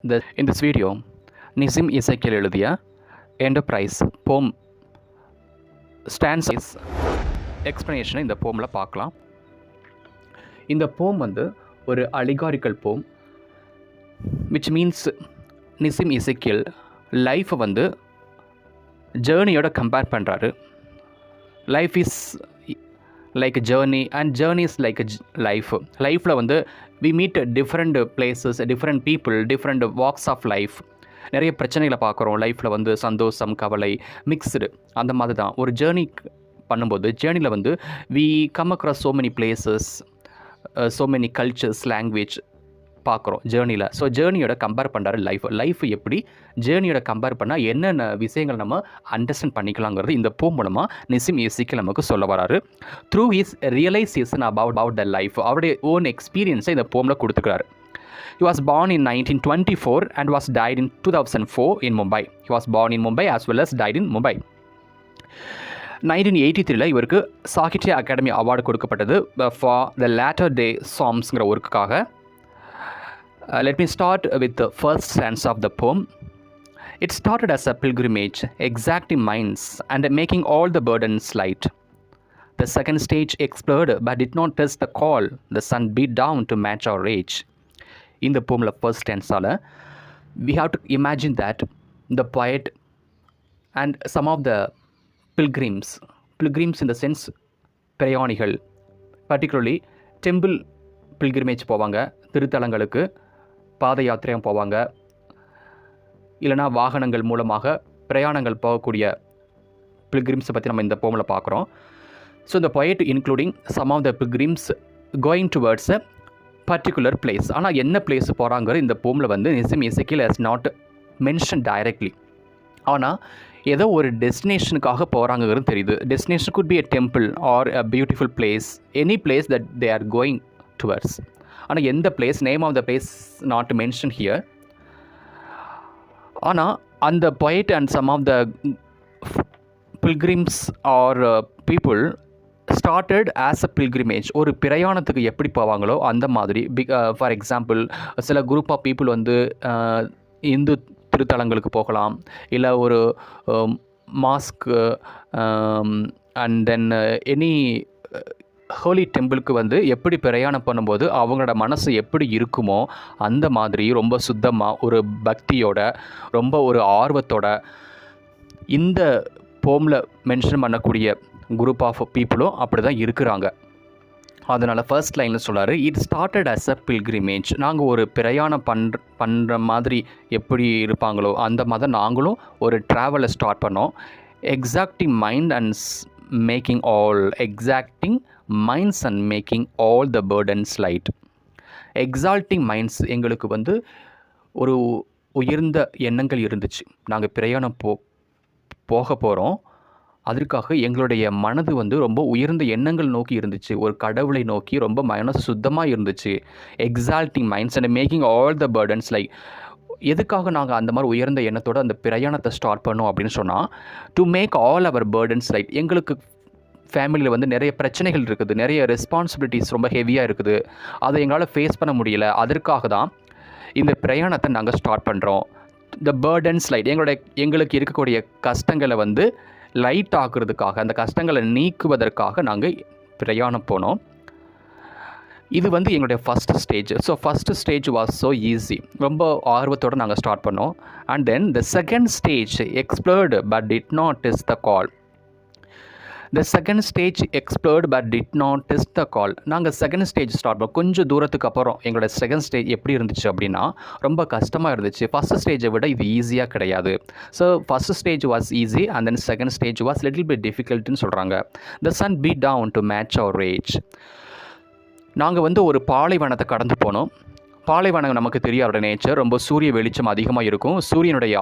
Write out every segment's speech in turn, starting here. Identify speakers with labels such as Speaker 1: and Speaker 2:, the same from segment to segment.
Speaker 1: In this video, Nissim Ezekiel எழுதிய enterprise போம் stance எக்ஸ்ப்ளனேஷனை இந்த போமில் பார்க்கலாம். இந்த போம் வந்து ஒரு அலிகாரிக்கல் போம், விச் மீன்ஸ் நிசிம் இசைக்கியல் லைஃப்பை வந்து ஜேர்னியோட கம்பேர் பண்ணுறாரு. Life is like journey and journey is like லைஃப்பில் வந்து we meet different places, different people, different walks of life. நிறைய பிரச்சனைகளை பார்க்குறோம் லைஃப்பில் வந்து, சந்தோஷம், கவலை, மிக்ஸ்டு. அந்த மாதிரி தான் ஒரு ஜேர்னி பண்ணும்போது, ஜேர்னியில் வந்து we come across so many places, so many cultures, language பார்க்குறோம் ஜேர்னியில். ஸோ ஜேர்னியோட கம்பேர் பண்ணுறாரு லைஃப் எப்படி ஜேர்னியோட கம்பேர் பண்ணால் என்னென்ன விஷயங்கள் நம்ம அண்டர்ஸ்டாண்ட் பண்ணிக்கலாங்கிறது இந்த போம் மூலமாக நிசிம் எசிக்கல் நமக்கு சொல்ல வராரு. Through his realisation about the life, அவருடைய ஓன் எக்ஸ்பீரியன்ஸை இந்த போமில் கொடுத்துக்கிறாரு. He was born in 1924 and was died in 2004 in Mumbai. He was born in Mumbai as well as died in Mumbai. 1983 இவருக்கு சாகித்ய அகாடமி அவார்டு கொடுக்கப்பட்டது ஃபார் த லேட்டர் டே சாங்ஸ்ங்கிற ஒர்க்குக்காக. Let me start with the first stanza of the poem. It started as a pilgrimage, exacting minds and making all the burdens light. The second stage explored but did not test the call. The sun beat down to match our rage. In the poem, first stanza, we have to imagine that the poet and some of the pilgrims in the sense பிரயாணிகள், particularly temple pilgrimage போவாங்க, திருத்தலங்களுக்கு பாத யாத்திரையும் போவாங்க, இல்லைனா வாகனங்கள் மூலமாக பிரயாணங்கள் போகக்கூடிய பில்கிரிம்ஸை பற்றி நம்ம இந்த போமில் பார்க்குறோம். ஸோ இந்த poet including some of the pilgrims going towards a particular place. ஆனால் என்ன பிளேஸ் போகிறாங்கிற இந்த போமில் வந்து Nissim Ezekiel has not mention directly. ஆனால் ஏதோ ஒரு டெஸ்டினேஷனுக்காக போகிறாங்கிறது தெரியுது. Destination could be a temple or a beautiful place, any place that they are going towards. ஆனால் எந்த place, name of the place not mention here. ஆனால் அந்த poet and some of the pilgrims are people started as a pilgrimage. ஒரு பிரயாணத்துக்கு எப்படி போவாங்களோ அந்த மாதிரி. ஃபார் எக்ஸாம்பிள், சில குரூப் ஆஃப் பீப்புள் வந்து இந்து திருத்தலங்களுக்கு போகலாம், இல்லை ஒரு மாஸ்க்கு அண்ட் தென் எனி ஹோலி டெம்பிளுக்கு வந்து எப்படி பிரயாணம் பண்ணும்போது அவங்களோட மனசு எப்படி இருக்குமோ அந்த மாதிரி ரொம்ப சுத்தமாக, ஒரு பக்தியோட, ரொம்ப ஒரு ஆர்வத்தோட இந்த போமில் மென்ஷன் பண்ணக்கூடிய குரூப் ஆஃப் பீப்புளும் அப்படி தான் இருக்கிறாங்க. அதனால் ஃபர்ஸ்ட் லைனில் சொல்கிறாரு, it started as a pilgrimage. நாங்கள் ஒரு பிரயாணம் பண்ணுற மாதிரி எப்படி இருப்பாங்களோ அந்த மாதிரி நாங்களும் ஒரு ட்ராவலை ஸ்டார்ட் பண்ணோம். Exacting minds and making all the burdens light. Exalting minds, எங்களுக்கு வந்து ஒரு உயர்ந்த எண்ணங்கள் இருந்துச்சு. நாங்கள் பிரயாணம் போக போகிறோம், அதற்காக எங்களுடைய மனது வந்து ரொம்ப உயர்ந்த எண்ணங்கள் நோக்கி இருந்துச்சு, ஒரு கடவுளை நோக்கி ரொம்ப மனசு சுத்தமாக இருந்துச்சு. Exalting minds and making all the burdens light. எதுக்காக நாங்கள் அந்த மாதிரி உயர்ந்த எண்ணத்தோடு அந்த பிரயாணத்தை ஸ்டார்ட் பண்ணோம் அப்படின்னு சொன்னால், to make all our burdens light. எங்களுக்கு ஃபேமிலியில் வந்து நிறைய பிரச்சனைகள் இருக்குது, நிறைய ரெஸ்பான்சிபிலிட்டிஸ் ரொம்ப ஹெவியாக இருக்குது, அதை எங்களால் ஃபேஸ் பண்ண முடியல. அதற்காக தான் இந்த பிரயாணத்தை நாங்கள் ஸ்டார்ட் பண்ணுறோம். த பர்டன்ஸ் லைட், எங்களுக்கு இருக்கக்கூடிய கஷ்டங்களை வந்து லைட் ஆக்குறதுக்காக, அந்த கஷ்டங்களை நீக்குவதற்காக நாங்கள் பிரயாணம் போனோம். இது வந்து எங்களுடைய first stage. So first stage was so easy, ரொம்ப ஆர்வத்தோடு நாங்கள் ஸ்டார்ட் பண்ணோம். And then the second stage explored but did not test the call. The second stage explored but did not test the call. நாங்கள் second stage start பண்ணோம். கொஞ்சம் தூரத்துக்கு அப்புறம் எங்களோட செகண்ட் ஸ்டேஜ் எப்படி இருந்துச்சு அப்படின்னா ரொம்ப கஷ்டமாக இருந்துச்சு. ஃபஸ்ட் ஸ்டேஜை விட இது ஈஸியாக கிடையாது. So first stage was easy and then second stage was little bit டிஃபிகல்ட்டுன்னு சொல்கிறாங்க. The sun beat down to match our rage. நாங்கள் வந்து ஒரு பாலைவனத்தை கடந்து போனோம். பாலைவனம் நமக்கு தெரியும், அவரோட நேச்சர் ரொம்ப சூரிய வெளிச்சம் அதிகமாக இருக்கும், சூரியனுடைய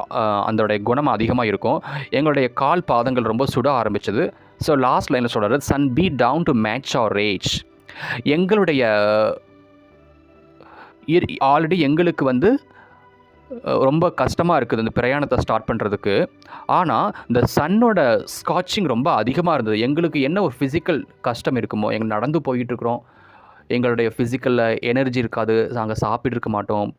Speaker 1: அதோடைய குணம் அதிகமாக இருக்கும். எங்களுடைய கால் பாதங்கள் ரொம்ப சுட ஆரம்பிச்சது. ஸோ லாஸ்ட் லைனில் சொல்கிறாரு, sun beat down to match our rage. எங்களுடைய ஆல்ரெடி எங்களுக்கு வந்து ரொம்ப கஷ்டமாக இருக்குது இந்த பிரயாணத்தை ஸ்டார்ட் பண்ணுறதுக்கு. ஆனால் இந்த சன்னோட ஸ்காட்சிங் ரொம்ப அதிகமாக இருந்தது. எங்களுக்கு என்ன ஒரு ஃபிசிக்கல் கஷ்டம் இருக்குமோ, எங்கள் நடந்து போயிட்டுருக்குறோம், எங்களுடைய ஃபிசிக்கலில் எனர்ஜி இருக்காது, நாங்கள் சாப்பிட்டு இருக்க மாட்டோம்,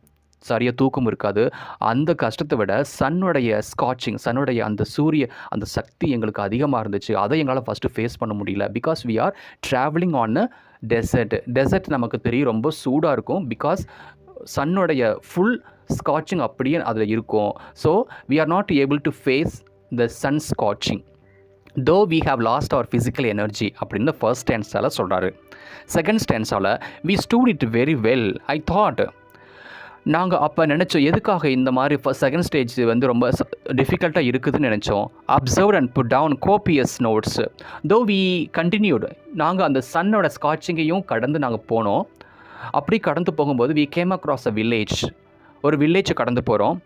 Speaker 1: சரியாக தூக்கம் இருக்காது. அந்த கஷ்டத்தை விட சன்னுடைய ஸ்காட்சிங், சன்னுடைய அந்த சூரிய அந்த சக்தி எங்களுக்கு அதிகமாக இருந்துச்சு. அதை எங்களால் ஃபஸ்ட்டு ஃபேஸ் பண்ண முடியல. Because we are travelling on a desert நமக்கு தெரியும் ரொம்ப சூடாக இருக்கும். பிகாஸ் சன்னுடைய ஃபுல் ஸ்காட்சிங் அப்படியே அதில் இருக்கும். So we are not able to face the sun scorching though we have lost our physical energy அப்படின்னு ஃபர்ஸ்ட் ஸ்டான்ஸால் சொல்கிறாரு. செகண்ட் ஸ்டான்ஸால் we stood it very well. I thought, நாங்கள் அப்போ நினச்சோம் எதுக்காக இந்த மாதிரி செகண்ட் ஸ்டேஜ் வந்து ரொம்ப டிஃபிகல்ட்டாக இருக்குதுன்னு நினச்சோம். Observe and put down copious notes though we continued. நாங்கள் அந்த சன்னோட ஸ்காட்சிங்கையும் கடந்து நாங்கள் போனோம். அப்படி கடந்து போகும்போது we came across a village. ஒரு வில்லேஜை கடந்து போகிறோம்.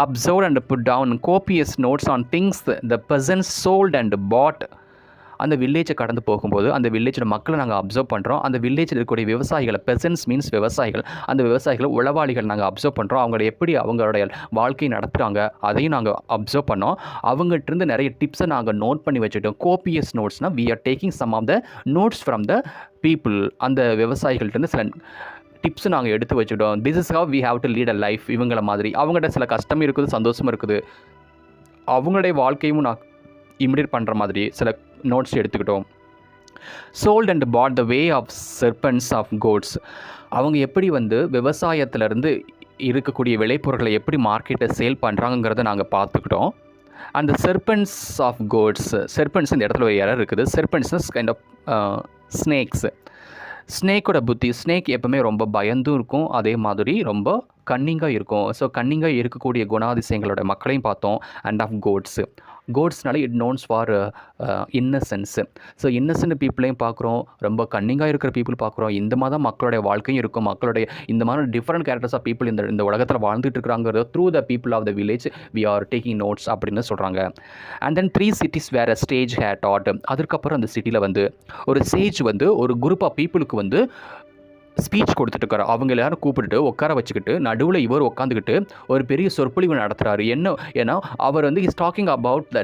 Speaker 1: Observe and put down copious notes on things the peasants sold and bought. அந்த வில்லேஜை கடந்து போகும்போது அந்த வில்லேஜோட மக்களை நாங்கள் அப்சர்வ் பண்ணுறோம். அந்த வில்லேஜில் இருக்கக்கூடிய விவசாயிகளை, பெசன்ஸ் மீன்ஸ் விவசாயிகள், அந்த விவசாயிகளை உளவாளிகள் நாங்கள் அப்சர்வ் பண்ணுறோம். அவங்கள எப்படி அவங்களுடைய வாழ்க்கையை நடத்துகிறாங்க அதையும் நாங்கள் அப்சர்வ் பண்ணோம். அவங்ககிட்ட நிறைய டிப்ஸை நாங்கள் நோட் பண்ணி வச்சுட்டோம். கோபியஸ் நோட்ஸ்னால் we are taking some of the notes from the people. அந்த விவசாயிகள்கிட்ட சில டிப்ஸு நாங்கள் எடுத்து வச்சுட்டோம். This is how we have to lead a life. இவங்கள மாதிரி அவங்கள்ட்ட சில கஷ்டம் இருக்குது, சந்தோஷமும் இருக்குது. அவங்களுடைய வாழ்க்கையும் நான் இமிடியேட் பண்ணுற மாதிரி சில நோட்ஸ் எடுத்துக்கிட்டோம். Sold and bought the way of serpents of goats. அவங்க எப்படி வந்து விவசாயத்திலேருந்து இருக்கக்கூடிய விளைபொருட்களை எப்படி மார்க்கெட்டை சேல் பண்ணுறாங்கிறத நாங்கள் பார்த்துக்கிட்டோம். அந்த சர்பன்ஸ் ஆஃப் கோட்ஸ், சர்பன்ஸ் இந்த இடத்துல ஒரு எரர் இருக்குது. சர்பன்ஸ் கைண்ட் ஆஃப் ஸ்னேக்ஸ். ஸ்னேக்கோட புத்தி, ஸ்னேக் எப்போவுமே ரொம்ப பயந்தும் இருக்கும், அதே மாதிரி ரொம்ப கன்னிங்காக இருக்கும். ஸோ கன்னிங்காக இருக்கக்கூடிய குணாதிசயங்களோட மக்களையும் பார்த்தோம். அண்ட் ஆஃப் கோட்ஸ்னாலே it knowns for innocence. So innocent பீப்புளையும் பார்க்குறோம், ரொம்ப கன்னிங்காக இருக்கிற பீப்புள் பார்க்குறோம். இந்த மாதிரி தான் மக்களுடைய வாழ்க்கையும் இருக்கும். மக்களுடைய இந்த மாதிரி டிஃப்ரெண்ட் கேரக்டர்ஸ் ஆஃப் பீப்புள் இந்த உலகத்தில் வாழ்ந்துட்டு இருக்கிறாங்கிறது through the people of the village we are taking notes அப்படின்னு சொல்கிறாங்க. And then 3 cities where a stage had taught. அதுக்கப்புறம் அந்த சிட்டியில் வந்து ஒரு சேஜ் வந்து ஒரு குரூப் ஆஃப் பீப்புளுக்கு வந்து ஸ்பீச் கொடுத்துட்டு இருக்காரு. அவங்க எல்லாரும் கூப்பிட்டுட்டு உட்கார வச்சுக்கிட்டு நடுவில் இவர் உட்காந்துக்கிட்டு ஒரு பெரிய சொற்பொழிவு நடத்துகிறாரு. ஏன்னா அவர் வந்து is talking about the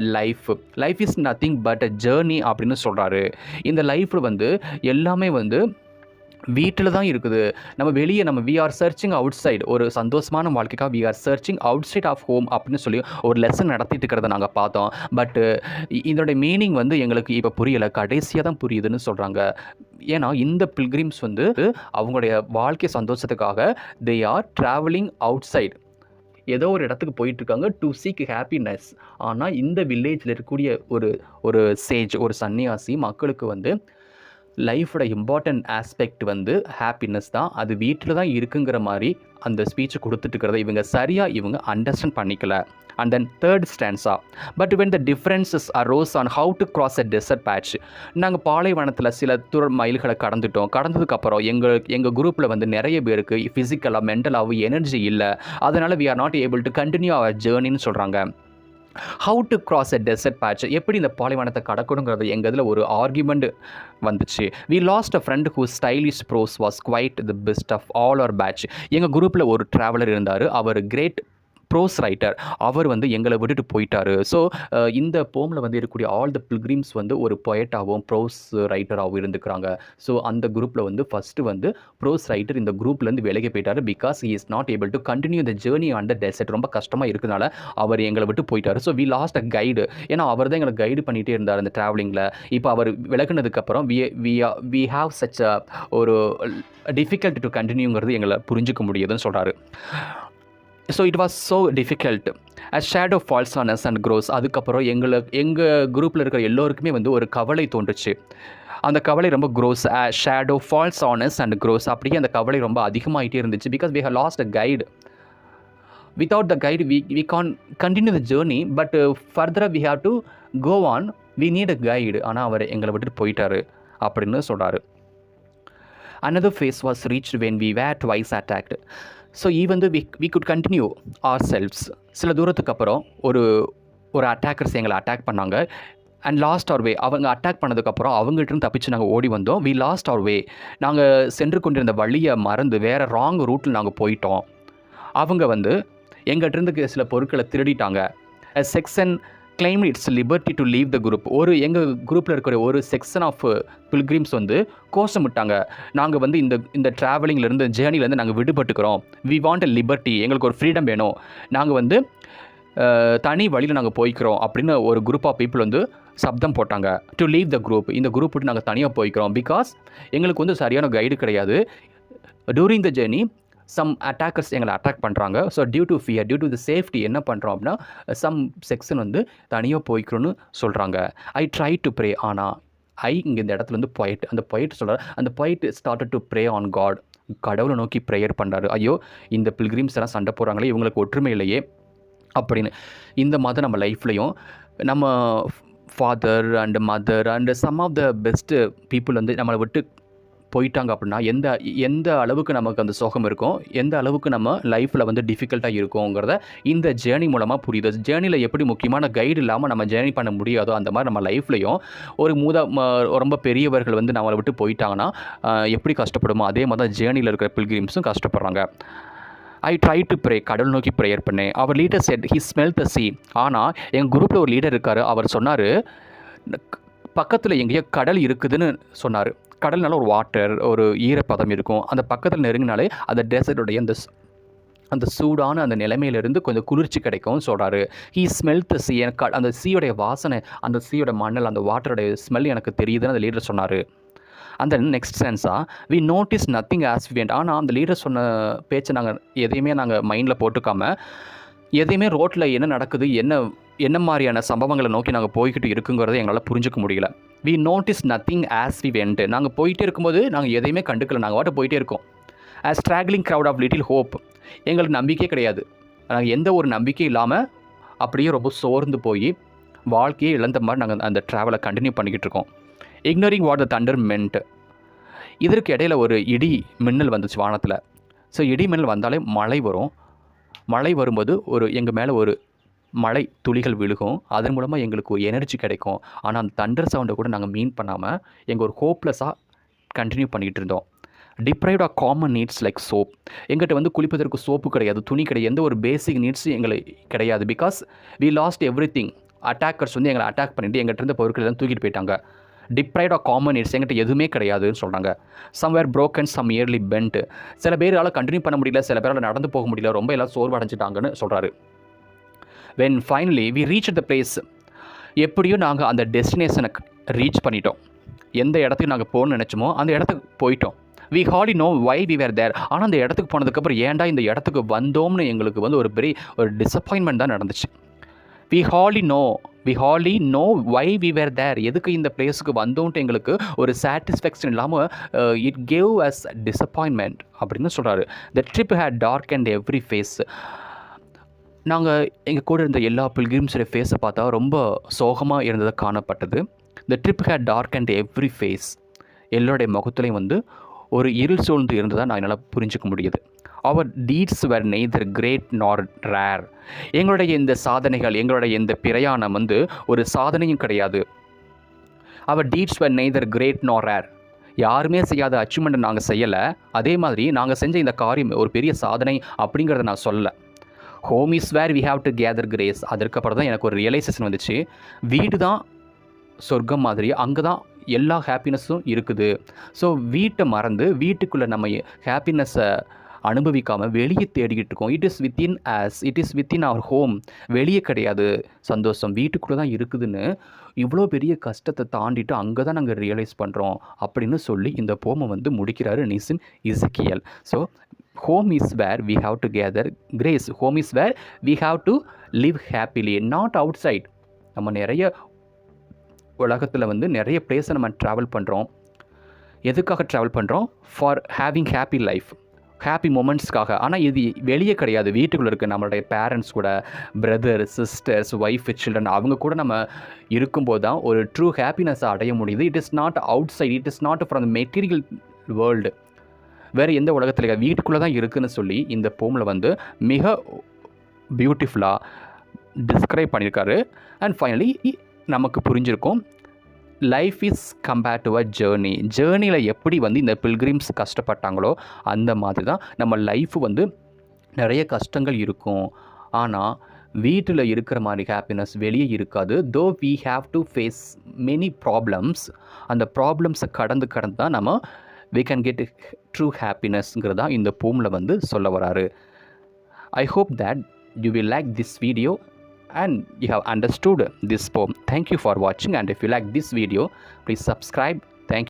Speaker 1: life is nothing but a journey அப்படின்னு சொல்கிறாரு. இந்த லைஃப்பில் வந்து எல்லாமே வந்து வீட்டில் தான் இருக்குது. நம்ம வெளியே we are searching outside. ஒரு சந்தோஷமான வாழ்க்கைக்காக we are searching outside of home அப்படின்னு சொல்லி ஒரு லெசன் நடத்திட்டு இருக்கிறத நாங்கள் பார்த்தோம். பட்டு இதோடைய மீனிங் வந்து எங்களுக்கு இப்போ புரியலை, கடைசியாக தான் புரியுதுன்னு சொல்கிறாங்க. ஏன்னா இந்த பில்கிரிம்ஸ் வந்து அவங்களுடைய வாழ்க்கை சந்தோஷத்துக்காக they are travelling out side, ஏதோ ஒரு இடத்துக்கு போயிட்டுருக்காங்க டு சீக் ஹாப்பினஸ். ஆனால் இந்த வில்லேஜில் இருக்கக்கூடிய ஒரு சேஜ், ஒரு சன்னியாசி மக்களுக்கு வந்து லைஃபோட இம்பார்ட்டன்ட் ஆஸ்பெக்ட் வந்து ஹாப்பினஸ் தான், அது வீட்டில் தான் இருக்குங்கிற மாதிரி அந்த ஸ்பீச்சை கொடுத்துட்டுருக்கிறத இவங்க அண்டர்ஸ்டாண்ட் பண்ணிக்கல. And then third stanza, but when the differences arose on how to cross a desert patch, நாங்கள் பாலைவனத்தில் சில மைல்களை கடந்ததுக்கப்புறம் எங்கள் குரூப்பில் வந்து நிறைய பேருக்கு ஃபிசிக்கலாக மென்டலாகவும் எனர்ஜி இல்லை. அதனால் we are not able to continue our journeyன்னு சொல்கிறாங்க. How to cross a desert patch, எப்படி இந்த பாலைவனத்தை கடக்கணுங்கிறது எங்கள் இதில் ஒரு ஆர்குமெண்ட் வந்துச்சு. We lost a friend who stylish prose was quite the best of all our batch. எங்கள் குரூப்பில் ஒரு ட்ராவலர் இருந்தார், அவர் கிரேட் ப்ரோஸ் ரைட்டர். அவர் வந்து எங்களை விட்டுட்டு போயிட்டார். ஸோ இந்த போமில் வந்து இருக்கக்கூடிய ஆல் த பில்கிரிம்ஸ் வந்து ஒரு பொயட்டாகவும் ப்ரோஸ் ரைட்டராகவும் இருந்துக்கிறாங்க. ஸோ அந்த குரூப்பில் வந்து ஃபஸ்ட்டு வந்து ப்ரோஸ் ரைட்டர் இந்த குரூப்லேருந்து விலகி போயிட்டார். Because he is not able to continue the journey on the desert. ரொம்ப கஷ்டமாக இருக்கிறதுனால அவர் எங்களை விட்டு போயிட்டார். So we lost a guide. ஏன்னா அவர் தான் எங்களை கைடு பண்ணிகிட்டே இருந்தார் அந்த ட்ராவலிங்கில். இப்போ அவர் விலகுனதுக்கப்புறம் வி ஹாவ் சச் அ ஒரு டிஃபிகல்ட் டு கண்டினியூங்கிறது எங்களை புரிஞ்சிக்க முடியுதுன்னு சொல்கிறாரு. So it was so difficult as shadow falls on us and crows. அதுக்கப்புறம் எங்கள் குரூப்பில் இருக்கிற எல்லோருக்குமே வந்து ஒரு கவலை தோன்றுச்சு. அந்த கவலை ரொம்ப grows, shadow falls on us and grows. அப்படியே அந்த கவலை ரொம்ப அதிகமாகிட்டே இருந்துச்சு. Because we have lost a guide. Without the guide we can continue the journey, but ஃபர்தராக we have to go on, we need a guide. ஆனால் அவர் எங்களை விட்டுட்டு போயிட்டார் அப்படின்னு சொல்கிறாரு. Another phase was reached when we were twice attacked. So வந்து we could continue ourselves. சில தூரத்துக்கு அப்புறம் ஒரு அட்டாக்கர்ஸ் எங்களை அட்டாக் பண்ணாங்க. அண்ட் லாஸ்ட் அவர் வே, அவங்க அட்டாக் பண்ணதுக்கப்புறம் அவங்ககிட்ட தப்பிச்சு நாங்கள் ஓடி வந்தோம். வி லாஸ்ட் அவர் வே, நாங்கள் சென்று கொண்டிருந்த வழியை மறந்து வேறு ராங் ரூட்டில் நாங்கள் போயிட்டோம். அவங்க வந்து எங்கள்கிட்ட சில பொருட்களை திருடிட்டாங்க. Section claim its liberty to leave the group. எங்கள் குரூப்பில் இருக்கிற ஒரு செக்ஷன் ஆஃப் பில்கிரிம்ஸ் வந்து கோஷமிட்டாங்க, நாங்கள் வந்து இந்த ட்ராவலிங்லேருந்து ஜேர்னிலேருந்து நாங்கள் விடுபட்டுக்கிறோம், வி வாண்ட் அ லிபர்ட்டி, எங்களுக்கு ஒரு ஃப்ரீடம் வேணும், நாங்கள் வந்து தனி வழியில் நாங்கள் போய்க்கிறோம் அப்படின்னு ஒரு குரூப் ஆஃப் பீப்புள் வந்து சப்தம் போட்டாங்க. டு லீவ் த குரூப், இந்த குரூப் விட்டு நாங்கள் தனியாக போய்க்கிறோம், பிகாஸ் எங்களுக்கு வந்து சரியான கைடு கிடையாது. During the journey some attackers எங்களை அட்டாக் பண்ணுறாங்க. So due to fear, due to the safety என்ன பண்ணுறோம் அப்படின்னா சம் செக்ஷன் வந்து தனியாக போய்க்கிறோன்னு சொல்கிறாங்க. ஐ ட்ரை டு ப்ரே, ஆனால் இங்கே இந்த இடத்துல வந்து அந்த பொயிட் சொல்கிறார், அந்த poet started to pray on God, கடவுளை நோக்கி ப்ரேயர் பண்ணுறாரு. ஐயோ இந்த பில்கிரிம்ஸ் எல்லாம் சண்டை போடுறாங்களே, இவங்களுக்கு ஒற்றுமை இல்லையே அப்படின்னு. இந்த மாதிரி நம்ம லைஃப்லையும் நம்ம father and mother and some of the best people வந்து நம்மளை விட்டு போயிட்டாங்க அப்படின்னா எந்த அளவுக்கு நமக்கு அந்த சோகம் இருக்கும், எந்த அளவுக்கு நம்ம லைஃப்பில் வந்து டிஃபிகல்ட்டாக இருக்குங்கிறத இந்த ஜேர்னி மூலமாக புரியுது. ஜேர்னியில் எப்படி முக்கியமான கைடு இல்லாமல் நம்ம ஜேர்னி பண்ண முடியாதோ அந்த மாதிரி நம்ம லைஃப்லையும் ரொம்ப பெரியவர்கள் வந்து நம்மளை விட்டு போயிட்டாங்கன்னா எப்படி கஷ்டப்படுமோ அதே மாதிரி தான் ஜேர்னியில் இருக்கிற பில்கிரிம்ஸும் கஷ்டப்படுறாங்க. ஐ ட்ரை டு ப்ரே, கடவுள் நோக்கி ப்ரேயர் பண்ணேன். அவர் leader said he smell the sea. ஆனால் எங்கள் குரூப்பில் ஒரு லீடர் இருக்கார், அவர் சொன்னார் பக்கத்தில் எங்கேயோ கடல் இருக்குதுன்னு சொன்னார். கடல்னால ஒரு வாட்டர், ஒரு ஈரப்பதம் இருக்கும், அந்த பக்கத்தில் நெருங்கினாலே அந்த டெசர்ட்டுடைய அந்த சூடான அந்த நிலைமையிலேருந்து கொஞ்சம் குளிர்ச்சி கிடைக்கும்னு சொல்கிறாரு. ஹீ ஸ்மெல் த சீ, எனக்கு அந்த சீயோடைய வாசனை, அந்த சீயோட மண்ணல், அந்த வாட்டருடைய ஸ்மெல் எனக்கு தெரியுதுன்னு அந்த லீடர் சொன்னார். அந்த நெக்ஸ்ட் சென்ஸாக we notice nothing as we went. ஆனால் அந்த லீடர் சொன்ன பேச்சை எதையுமே நாங்கள் மைண்டில் போட்டுக்காமல் எதையுமே ரோட்டில் என்ன நடக்குது, என்ன மாதிரியான சம்பவங்களை நோக்கி நாங்கள் போய்கிட்டு இருக்குங்கிறத எங்களால் புரிஞ்சிக்க முடியல. We notice nothing as we went. நாங்கள் போயிட்டே இருக்கும்போது நாங்கள் எதையுமே கண்டுக்கல, நாங்கள் வாட்ட போயிட்டே இருக்கோம். As straggling crowd of little hope, எங்களுக்கு நம்பிக்கையே கிடையாது, நாங்கள் எந்த ஒரு நம்பிக்கை இல்லாமல் அப்படியே ரொம்ப சோர்ந்து போய் வாழ்க்கையே இழந்த மாதிரி நாங்கள் அந்த ட்ராவலை கண்டினியூ பண்ணிக்கிட்டு இருக்கோம். Ignoring what the thunder meant. இதற்கு இடையில் ஒரு இடி மின்னல் வந்துச்சு வானத்தில். ஸோ இடி மின்னல் வந்தாலே மழை வரும். மழை வரும்போது எங்கள் மேலே ஒரு மழை துளிகள் விழுகும், அதன் மூலமாக எங்களுக்கு ஒரு எனர்ஜி கிடைக்கும். ஆனால் அந்த தண்டர் சவுண்டை கூட நாங்கள் மீன் பண்ணாமல் எங்கள் ஒரு ஹோப்லெஸ்ஸாக கண்டினியூ பண்ணிகிட்டு இருந்தோம். Deprived of common needs like soap. எங்கிட்ட வந்து குளிப்பதற்கு சோப்பு கிடையாது, துணி கிடையாது, எந்த ஒரு பேசிக் நீட்ஸும் எங்களுக்கு கிடையாது. Because we lost everything. Attackers வந்து எங்களை அட்டாக் பண்ணிவிட்டு எங்கிட்ட இருந்த பொருட்கள் எல்லாம் தூக்கிட்டு போயிட்டாங்க. டிப்ரைவ்ட் ஆஃப் காமன் நீட்ஸ், எங்கிட்ட எதுவுமே கிடையாதுன்னு சொல்கிறாங்க. Somewhere broken, some early bent. சில பேரால் கண்டினியூ பண்ண முடியல, சில பேரால் நடந்து போக முடியல, ரொம்ப எல்லாம் சோர்வடைஞ்சிட்டாங்கன்னு சொல்கிறாரு. When finally we reach the place, எப்படியும் நாங்கள் அந்த டெஸ்டினேஷனை ரீச் பண்ணிட்டோம். எந்த இடத்துக்கு நாங்கள் போகணும்னு நினச்சோமோ அந்த இடத்துக்கு போயிட்டோம். We hardly know why we were there. ஆனால் அந்த இடத்துக்கு போனதுக்கப்புறம் ஏன்டா இந்த இடத்துக்கு வந்தோம்னு எங்களுக்கு வந்து ஒரு டிசப்பாயின்மெண்ட் தான் நடந்துச்சு. We hardly know why we were there. எதுக்கு இந்த பிளேஸுக்கு வந்தோன்ட்டு எங்களுக்கு ஒரு சாட்டிஸ்ஃபேக்ஷன் இல்லாமல் இட் கேவ் அஸ் டிசப்பாயின்மெண்ட் அப்படின்னு சொல்கிறாரு. The trip had dark and every face. நாங்கள் எங்கள் கூட இருந்த எல்லா பில்கிரிம்ஸோட ஃபேஸை பார்த்தா ரொம்ப சோகமாக இருந்ததாக காணப்பட்டது. The trip had dark and every face. எல்லோருடைய முகத்துலையும் வந்து ஒரு இருள் சூழ்ந்து இருந்ததாக நான் என்னால் புரிஞ்சிக்க முடியுது. அவர் டீட்ஸ் வேர் நெய்தர் கிரேட் நார் ரேர். எங்களுடைய இந்த சாதனைகள், எங்களுடைய இந்த பிரயாணம் வந்து ஒரு சாதனையும் கிடையாது. அவர் டீட்ஸ் வேர் நெய்தர் கிரேட் நார் ரேர். யாருமே செய்யாத அச்சீவ்மெண்ட்டை நாங்கள் செய்யலை. அதே மாதிரி நாங்கள் செஞ்ச இந்த காரியம் ஒரு பெரிய சாதனை அப்படிங்கிறத நான் சொல்லலை. Home is where we have to gather grace. அதற்கப்புறம் தான் எனக்கு ஒரு ரியலைசேஷன் வந்துச்சு, வீடு தான் சொர்க்கம் மாதிரி, அங்கே தான் எல்லா ஹாப்பினஸும் இருக்குது. ஸோ வீட்டை மறந்து வீட்டுக்குள்ளே நம்ம ஹாப்பினஸை அனுபவிக்காமல் வெளியே தேடிக்கிட்டு இருக்கோம். It is within our home. வெளியே கிடையாது சந்தோஷம், வீட்டுக்குள்ளே தான் இருக்குதுன்னு இவ்வளோ பெரிய கஷ்டத்தை தாண்டிட்டு அங்கே தான் நாங்கள் ரியலைஸ் பண்ணுறோம் அப்படின்னு சொல்லி இந்த போமை வந்து முடிக்கிறாரு Nissim Ezekiel. So home is where we have to gather grace. Home is where we have to live happily, not outside. நம்ம நிறைய உலகத்தில் வந்து நிறைய பிளேஸை நம்ம ட்ராவல் பண்ணுறோம். எதுக்காக ட்ராவல் பண்ணுறோம்? For having happy life, happy மூமெண்ட்ஸ்க்காக. ஆனால் இது வெளியே கிடையாது, வீட்டுக்குள்ளே இருக்குது. நம்மளுடைய பேரண்ட்ஸ் கூட, பிரதர், சிஸ்டர்ஸ், ஒய்ஃப், சில்ட்ரன், அவங்க கூட நம்ம இருக்கும்போது தான் ஒரு ட்ரூ ஹாப்பினஸை அடைய முடியுது. It is not outside, it is not from the material world. வேறு எந்த உலகத்தில் வீட்டுக்குள்ளே தான் இருக்குதுன்னு சொல்லி இந்த போமில் வந்து மிக பியூட்டிஃபுல்லாக டிஸ்கிரைப் பண்ணியிருக்காரு. அண்ட் ஃபைனலி நமக்கு புரிஞ்சிருக்கும், life is compare to a journey. ஜேர்னியில் எப்படி வந்து இந்த பில்கிரிம்ஸ் கஷ்டப்பட்டாங்களோ அந்த மாதிரி தான் நம்ம லைஃப் வந்து நிறைய கஷ்டங்கள் இருக்கும். ஆனால் வீட்டில் இருக்கிற மாதிரி ஹாப்பினஸ் வெளியே இருக்காது. Though we have to face many problems. அந்த ப்ராப்ளம்ஸை கடந்து தான் நம்ம வி கேன் கெட் ட்ரூ ஹாப்பினஸ்ங்கிறதா இந்த போமில் வந்து சொல்ல வராரு. I hope that you will like this video and you have understood this poem. Thank you for watching, and if you like this video, please subscribe